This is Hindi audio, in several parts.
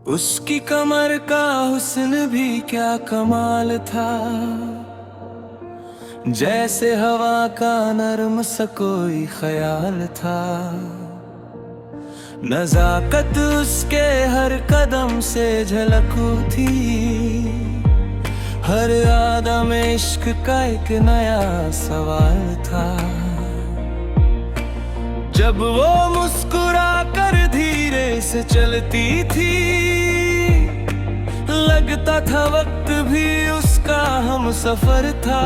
उसकी कमर का हुस्न भी क्या कमाल था। जैसे हवा का नरम सा कोई ख्याल था। नजाकत उसके हर कदम से झलकू थी। हर आदम इश्क का एक नया सवाल था। जब वो मुस्कुरा कर धीरे से चलती थी, लगता था वक्त भी उसका हम सफर था।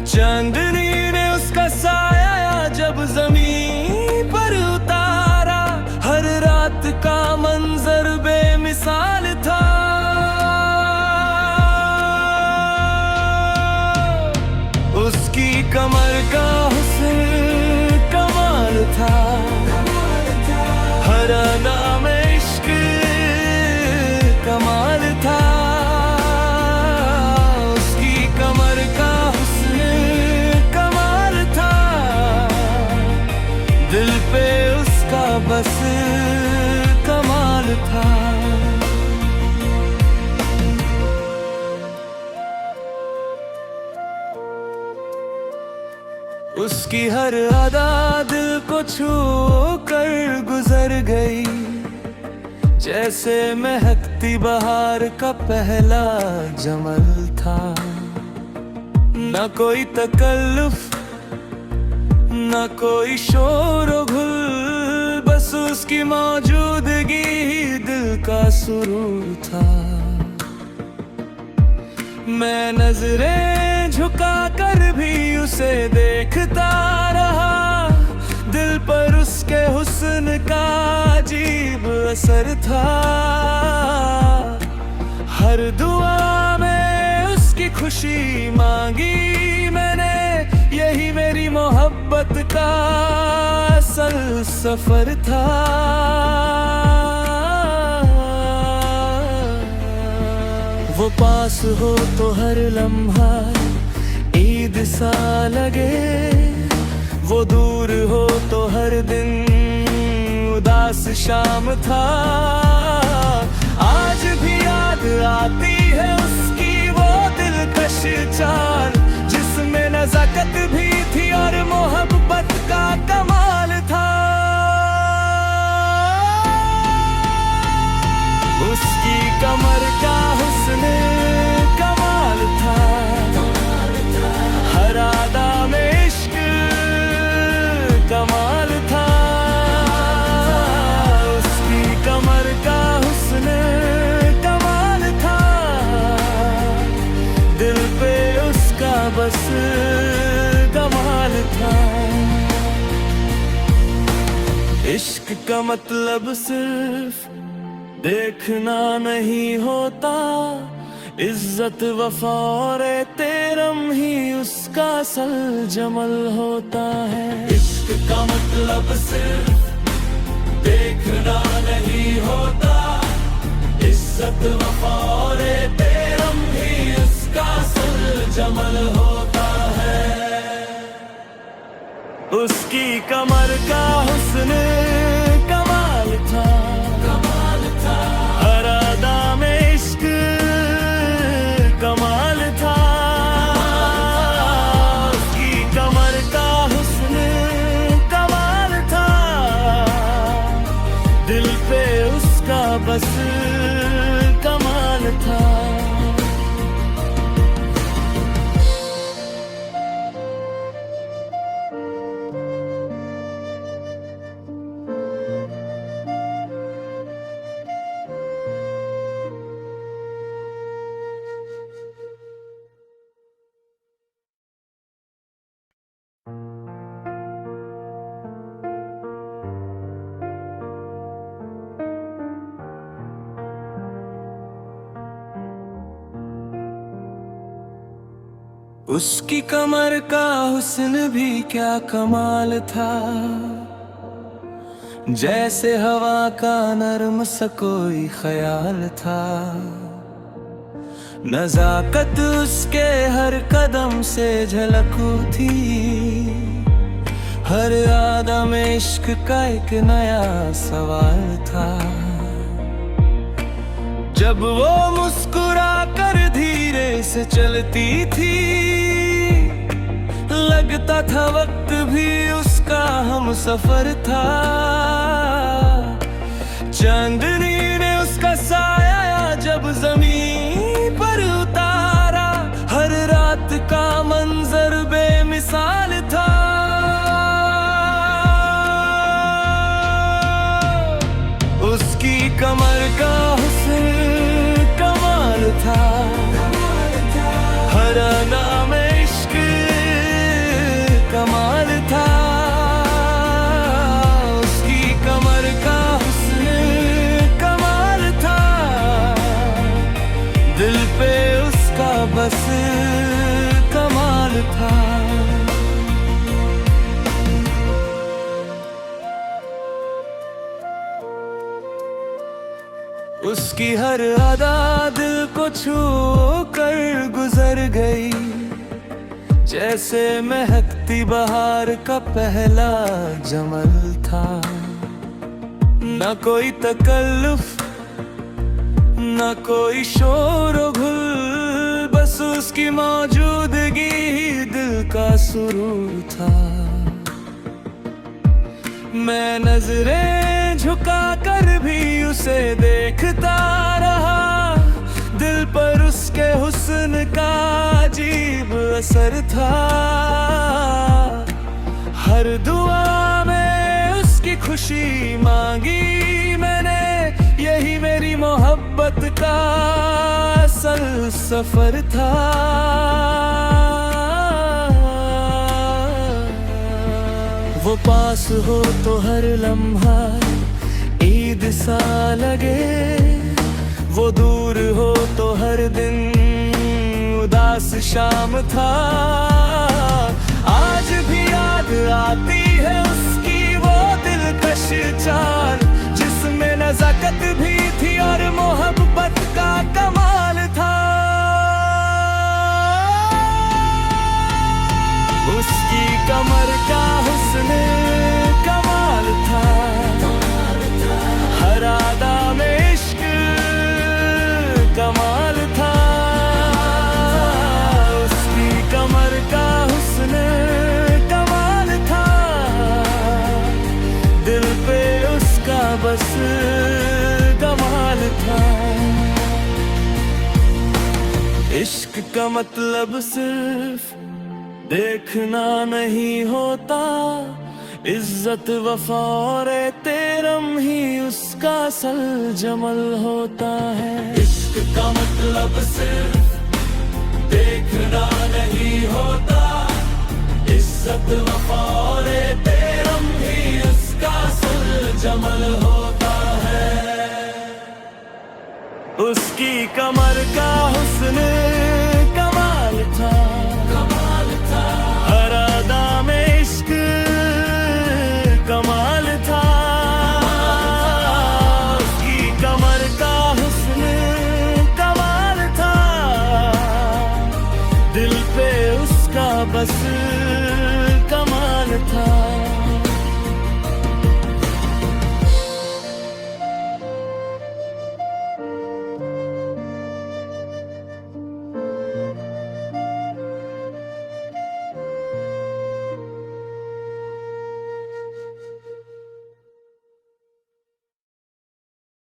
चांदनी ने उसका साया जब जमीन पर उतारा, हर रात का मंजर बेमिसाल था। उसकी कमर का हुस्न कमाल था। हर नाम इश्क कमाल था। उसकी कमर का हुस्न कमाल था। दिल पे उसका बस कमाल था। उसकी हर अदा दिल को छू कर गुजर गई। जैसे महकती बहार का पहला जमल था। न कोई तकल्लुफ न कोई शोर गुल, बस उसकी मौजूदगी ही दिल का सुरूर था। मैं नजरें झुका कर भी उसे देखता रहा। दिल पर उसके हुस्न का अजीब असर था। हर दुआ में उसकी खुशी मांगी मैंने। यही मेरी मोहब्बत का असल सफर था। वो पास हो तो हर लम्हा ईद सा लगे। वो दूर हो तो हर दिन उदास शाम था। आज भी याद आती है उसकी वो दिलकश चाल, जिसमें नजाकत भी थी और मोहब्बत का कमाल था। उसकी कमर का हुस्न कमाल था। हर अदा में इश्क कमाल था। उसकी कमर का हुस्न कमाल था। दिल पे उसका बस कमाल था। इश्क का मतलब सिर्फ देखना नहीं होता। इज्जत वफा और एहतराम ही उसका असल जमल होता है। इश्क का मतलब सिर्फ देखना नहीं होता। इज्जत वफा और एहतराम ही उसका असल जमल होता है। उसकी कमर का हुस्न कमाल था। हर अदा में इश्क कमाल था। उसकी कमर का हुस्न कमाल था। दिल पे उसका बस कमाल था। उसकी कमर का हुस्न भी क्या कमाल था। जैसे हवा का नरम सा कोई ख्याल था। नजाकत उसके हर कदम से झलकू थी। हर आदम इश्क का एक नया सवाल था। जब वो मुस्कुरा कर धीरे से चलती थी, लगता था वक्त भी उसका हम सफर था। चांदनी ने उसका साया जब जमीन पर उतारा, हर रात का मंजर बेमिसाल था। उसकी कमर का हुस्न कमाल था, हर अदा में इश्क कमाल था। उसकी कमर का हुस्न कमाल था, दिल पे उसका बस कमाल था। उसकी हर अदा दिल को छू कर गुजर गई, जैसे महकती बहार का पहला जमल था। न कोई तकल्लुफ न कोई शोर व गुल, बस उसकी मौजूदगी दिल का सुरूर था। मैं नजरें झुका कर भी उसे देखता रहा, दिल पर उसके हुस्न का अजीब असर था। हर दुआ में उसकी खुशी मांगी मैंने, यही मेरी मोहब्बत का असल सफर था। वो पास हो तो हर लम्हा ईद सा लगे, वो दूर हो तो हर दिन उदास शाम था। आज भी याद आती है उसकी वो दिलकश चाल, जिसमें नज़ाकत भी थी और मोहब्बत का कमाल था। उसकी कमर का हुस्न कमाल था, हर अदा में इश्क कमाल था। उसकी कमर का हुस्न कमाल था, दिल पे उसका बस कमाल था। इश्क का मतलब सिर्फ देखना नहीं होता, इज्जत वफा और एहतराम ही उसका असल जमल होता है। इश्क का मतलब सिर्फ देखना नहीं होता, इज्जत वफा और एहतराम ही उसका असल जमल होता है। उसकी कमर का हुस्न